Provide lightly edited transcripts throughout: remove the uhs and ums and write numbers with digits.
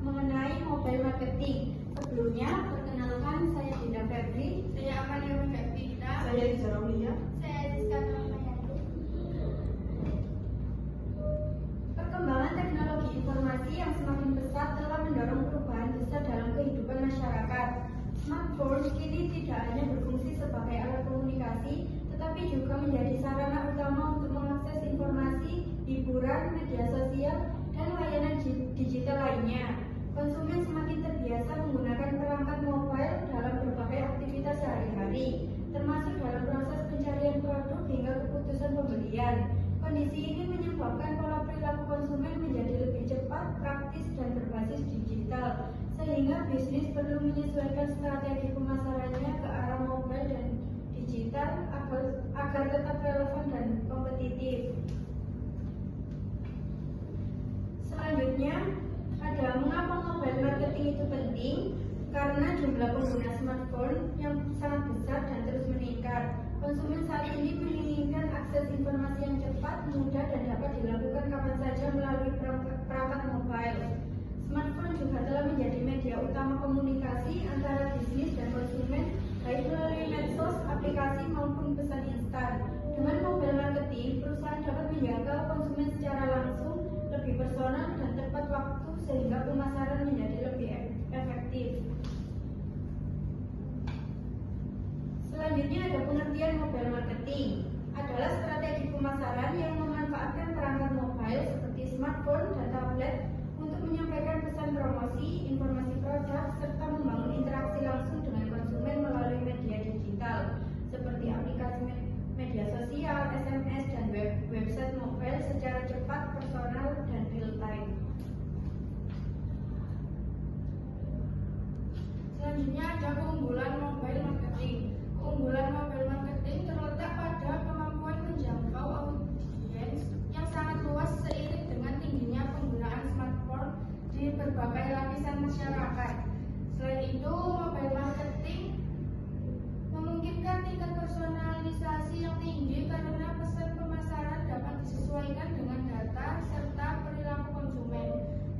mengenai mobile marketing. Sebelumnya, perkenalkan saya Dinda Febri. Saya Amalia Febri. Saya Rizal Romia. Saya Rizka Ramayati. Perkembangan teknologi informasi yang semakin pesat telah mendorong perubahan besar dalam kehidupan masyarakat. Smartphone kini tidak hanya berfungsi sebagai alat komunikasi, tetapi juga menjadi sarana utama untuk mengakses informasi, hiburan, media sosial, dan layanan digital lainnya. Konsumen semakin terbiasa menggunakan perangkat mobile dalam berbagai aktivitas sehari-hari, termasuk dalam proses pencarian produk hingga keputusan pembelian. Kondisi ini menyebabkan pola perilaku konsumen menjadi lebih cepat, praktis, dan berbasis digital, sehingga bisnis perlu menyesuaikan strategi pemasarannya ke arah mobile dan digital agar tetap relevan dan kompetitif. Selanjutnya, ada mengapa mobile marketing itu penting? Karena jumlah pengguna smartphone yang sangat besar dan terus meningkat. Konsumen saat ini menginginkan akses informasi yang cepat, mudah, dan dapat dilakukan kapan saja melalui perangkat mobile. Smartphone juga telah menjadi media utama komunikasi antara bisnis dan konsumen, baik melalui medsos, aplikasi, maupun pesan instan. Dengan mobile marketing, perusahaan dapat menjangkau konsumen secara langsung, lebih personal, dan tepat waktu, sehingga pemasaran menjadi lebih efektif. Selanjutnya ada pengertian mobile marketing. Adalah strategi pemasaran yang memanfaatkan perangkat mobile seperti smartphone dan tablet untuk menyampaikan pesan promosi, informasi produk, serta membangun interaksi langsung dengan konsumen melalui media digital seperti aplikasi media sosial, SMS, dan website mobile secara cepat, personal, dan real time. Selanjutnya ada keunggulan mobile marketing. Keunggulan mobile marketing terletak pada kemampuan menjangkau audiens yang sangat luas seiring dengan tingginya penggunaan smartphone di berbagai lapisan masyarakat. Selain itu, mobile marketing memungkinkan tingkat personalisasi yang tinggi karena pesan pemasaran dapat disesuaikan dengan data serta perilaku konsumen.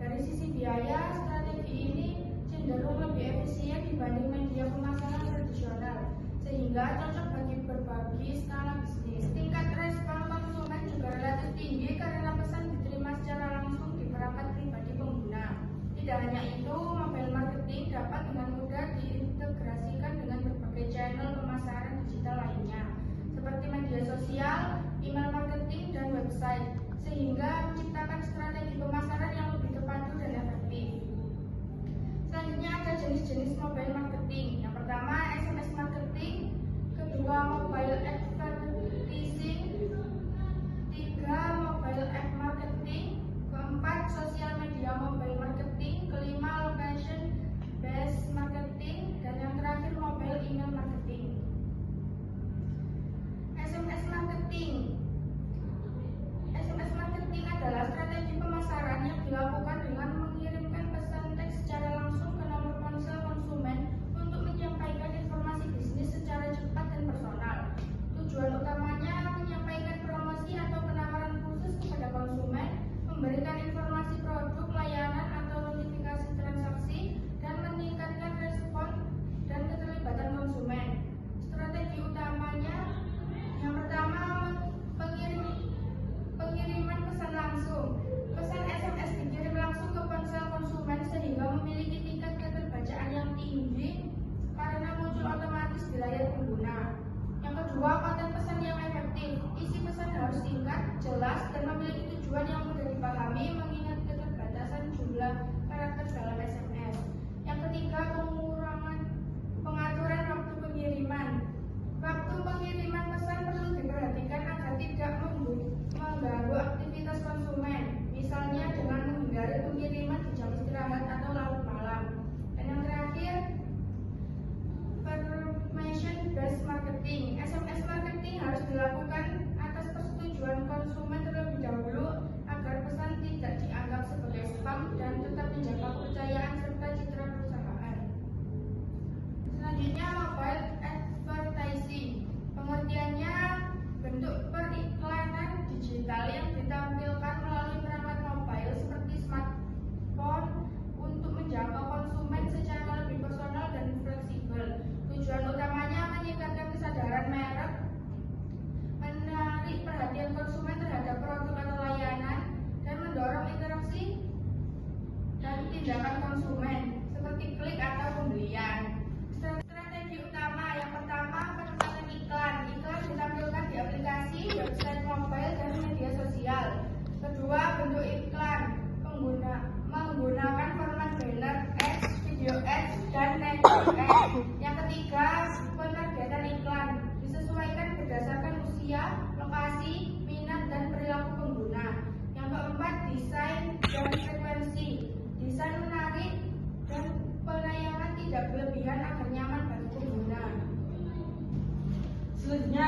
Dari sisi biaya, strategi ini cenderung lebih efisien dibanding media pemasaran tradisional, sehingga cocok bagi berbagai skala bisnis. Tingkat respon konsumen juga relatif tinggi karena pesan diterima secara langsung di perangkat pribadi pengguna. Tidak hanya itu, mobile marketing dapat dengan mudah diintegrasikan dengan berbagai channel pemasaran digital lainnya, seperti media sosial, email marketing, dan website, sehingga menciptakan strategi pemasaran yang lebih terpadu dan efektif. Selanjutnya ada jenis-jenis mobile marketing. Yang pertama, SMS marketing, kedua mobile advertising, tiga mobile app marketing, keempat sosial media mobile marketing, kelima location based marketing, dan yang terakhir mobile email marketing. SMS marketing. SMS marketing adalah strategi pemasaran yang dilakukan dengan mengirimkan pesan teks secara langsung ke nomor ponsel konsumen untuk menyampaikan informasi bisnis secara cepat dan personal. Tujuan utamanya menyampaikan promosi atau penawaran khusus kepada konsumen, memberikan informasi produk, layanan, atau notifikasi transaksi, dan meningkatkan respon dan keterlibatan konsumen. Strategi utamanya yang pertama, pengiriman pesan langsung. Pesan SMS dikirim langsung ke ponsel konsumen sehingga memiliki tingkat keterbacaan yang tinggi karena muncul otomatis di layar pengguna. Yang kedua, konten pesan yang efektif. Isi pesan harus singkat, jelas, dan memiliki tujuan yang mudah dipahami mengingat keterbatasan jumlah karakter dalam SMS. Yang ketiga, pengaturan waktu pengiriman. Waktu pengiriman pesan perlu diperhatikan agar tidak mengganggu aktivitas konsumen, misalnya dengan menghindari pengiriman di jam istirahat atau larut malam. Dan yang terakhir,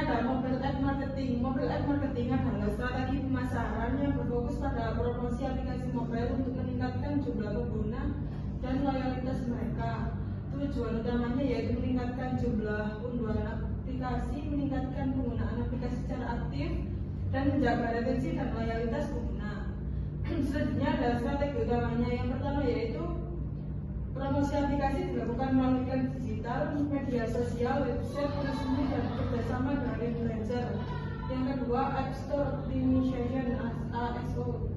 ada mobile ad marketing. Mobile ad marketing adalah strategi pemasaran yang berfokus pada promosi aplikasi mobile untuk meningkatkan jumlah pengguna dan loyalitas mereka. Tujuan utamanya yaitu meningkatkan jumlah unduhan aplikasi, meningkatkan penggunaan aplikasi secara aktif, dan menjaga retensi dan loyalitas pengguna. Selanjutnya ada strategi utamanya. Yang pertama yaitu promosi aplikasi dilakukan melalui iklan digital, media sosial, website resmi, dan kerjasama dengan influencer. Yang kedua, App Store Optimization (ASO).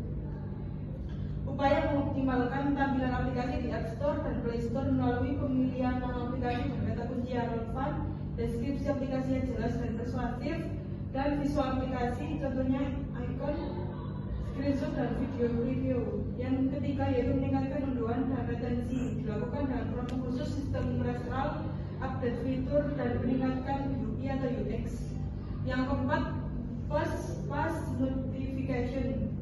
Upaya mengoptimalkan tampilan aplikasi di App Store dan Play Store melalui pemilihan nama aplikasi dan kata kunci yang relevan, deskripsi aplikasi yang jelas dan persuasif, dan visual aplikasi, contohnya icon, screenshot, dan video review. Yang ketiga yaitu meningkatkan unduhan dan retensi, dilakukan dengan promo khusus, sistem referral, update fitur, dan meningkatkan UI atau UX. Yang keempat, fast notification,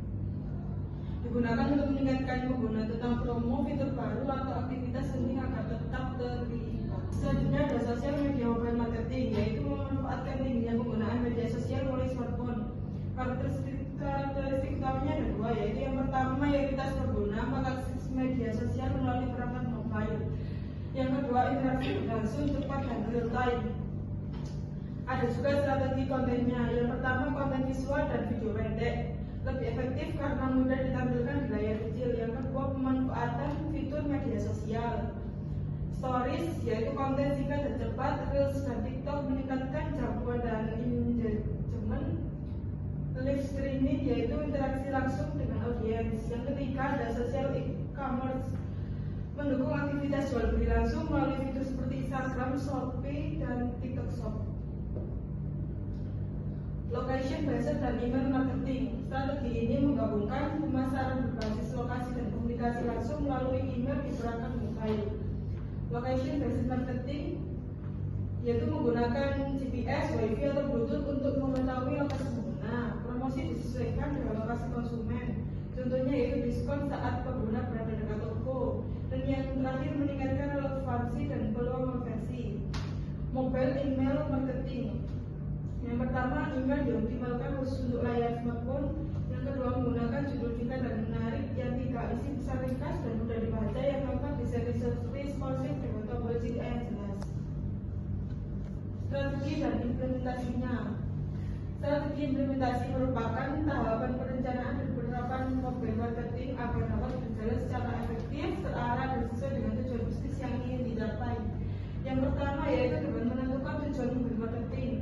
digunakan untuk mengingatkan pengguna tentang promo, fitur baru, atau aktivitas penting agar tetap terlibat. Selanjutnya ada sosial media mobile marketing, yaitu memanfaatkan tingginya penggunaan media sosial melalui smartphone. Karakteristik utamanya ada dua, yaitu yang pertama mayoritas pengguna mengakses media sosial melalui perangkat mobile. Yang kedua interaksi langsung, cepat, dan real time. Ada juga strategi kontennya. Yang pertama konten visual dan video pendek, lebih efektif karena mudah ditampilkan di layar kecil. Yang kedua pemanfaatan fitur media sosial. Stories yaitu konten singkat dan cepat. Reels dan TikTok meningkatkan jangkauan dan engagement. Live streaming yaitu interaksi langsung dengan audiens. Yang ketiga ada social e-commerce, mendukung aktivitas jual beli langsung melalui fitur seperti Instagram, Shopee, dan TikTok Shop. Location based dan email marketing. Strategi ini menggabungkan pemasaran berbasis lokasi dan komunikasi langsung melalui email di perangkat mobile. Location based marketing yaitu menggunakan GPS, Wi-Fi, atau Bluetooth untuk mengetahui lokasi pengguna. Promosi disesuaikan dengan lokasi konsumen. Contohnya yaitu diskon saat pengguna berada dekat toko. Dan yang terakhir meningkatkan relevansi dan peluang konversi. Mobile email marketing. Yang pertama, email dioptimalkan khusus untuk layar smartphone. Yang kedua, menggunakan judul singkat dan menarik. Yang tiga, isi pesan ringkas dan mudah dibaca. Yang keempat, desain responsif dengan tombol jika yang jelas. Strategi dan implementasinya. Strategi implementasi merupakan tahapan perencanaan dan penerapan mobile marketing agar dapat berjalan secara efektif, terarah, dan sesuai dengan tujuan bisnis yang ingin dicapai. Yang pertama yaitu dengan menentukan tujuan mobile marketing.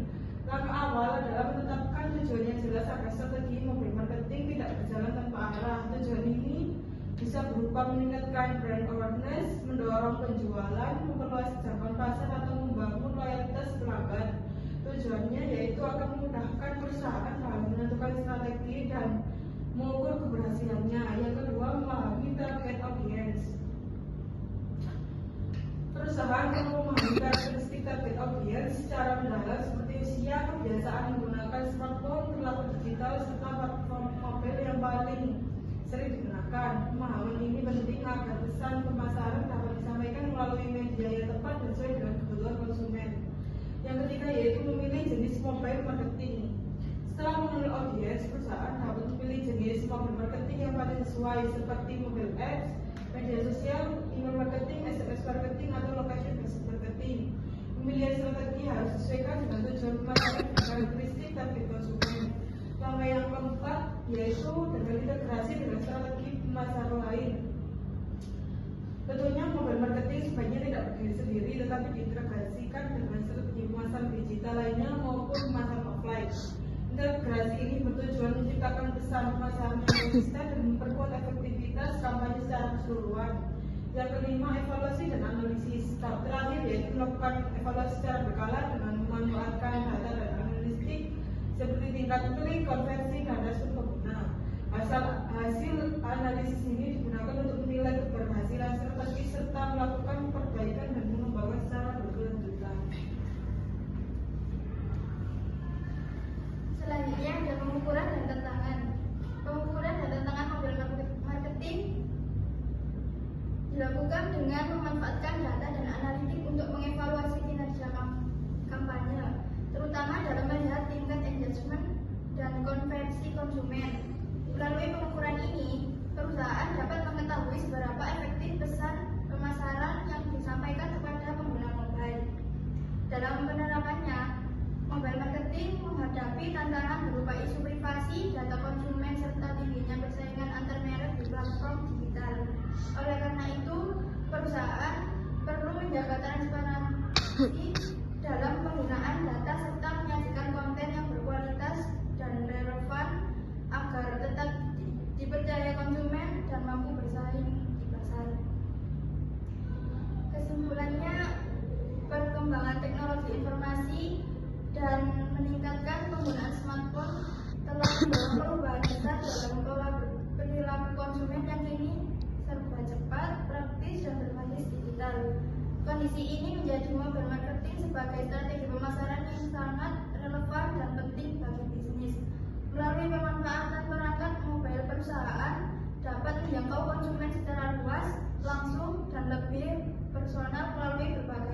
Langkah awal adalah menetapkan tujuan yang jelas agar strategi mobile marketing tidak berjalan tanpa arah. Tujuan ini bisa berupa meningkatkan brand awareness, mendorong penjualan, memperluas jangkauan pasar, atau membangun loyalitas pelanggan. Tujuannya yaitu akan memudahkan perusahaan dalam menentukan strategi dan mengukur keberhasilannya. Yang kedua, memahami target audience. Perusahaan perlu memahami karakteristik target audience secara mendalam seperti usia, kebiasaan menggunakan smartphone, perilaku digital, serta platform mobile yang paling sering digunakan. Pemahaman ini penting agar pesan pemasaran dapat disampaikan melalui media yang tepat dan sesuai dengan kebutuhan konsumen. Yang ketiga yaitu memilih jenis mobile marketing. Setelah mengenal audiens, perusahaan dapat memilih jenis mobile marketing yang paling sesuai seperti mobile apps, media sosial, email marketing, SMS marketing, atau location based marketing. Pemilihan strategi harus disesuaikan dengan tujuan pemasaran dan karakteristik target konsumen. Langkah yang keempat yaitu dengan integrasi dengan strategi pemasaran lain. Tentunya mobile marketing sebaiknya tidak berdiri sendiri, tetapi diintegrasikan dengan strategi pemasaran digital lainnya maupun pemasaran offline. Integrasi ini bertujuan menciptakan pesan pemasaran yang konsisten dan memperkuat efektivitas kampanye secara keseluruhan. Yang kelima, evaluasi dan analisis. Tahap terakhir yaitu melakukan evaluasi secara berkala dengan memanfaatkan data dan analitik seperti tingkat klik, konversi, dan respon pengguna. Hasil analisis ini digunakan untuk menilai keberhasilan strategi serta melakukan perbaikan dan mengembangkan secara berkelanjutan. Selanjutnya ada pengukuran dan tantangan. Pengukuran dan tantangan mobile marketing dilakukan dengan memanfaatkan data dan analitik untuk mengevaluasi kinerja kampanye, terutama dalam melihat berkontribusi dalam penggunaan data serta menyajikan konten yang berkualitas dan relevan agar tetap dipercaya konsumen dan mampu bersaing di pasar. Kesimpulannya, perkembangan teknologi informasi dan meningkatkan penggunaan smartphone telah mendorong perubahan besar dalam pola perilaku konsumen yang kini serba cepat, praktis, dan berbasis digital. Kondisi ini menjadi mobile marketing sebagai strategi pemasaran yang sangat relevan dan penting bagi bisnis. Melalui pemanfaatan perangkat mobile, perusahaan dapat menjangkau konsumen secara luas, langsung, dan lebih personal melalui berbagai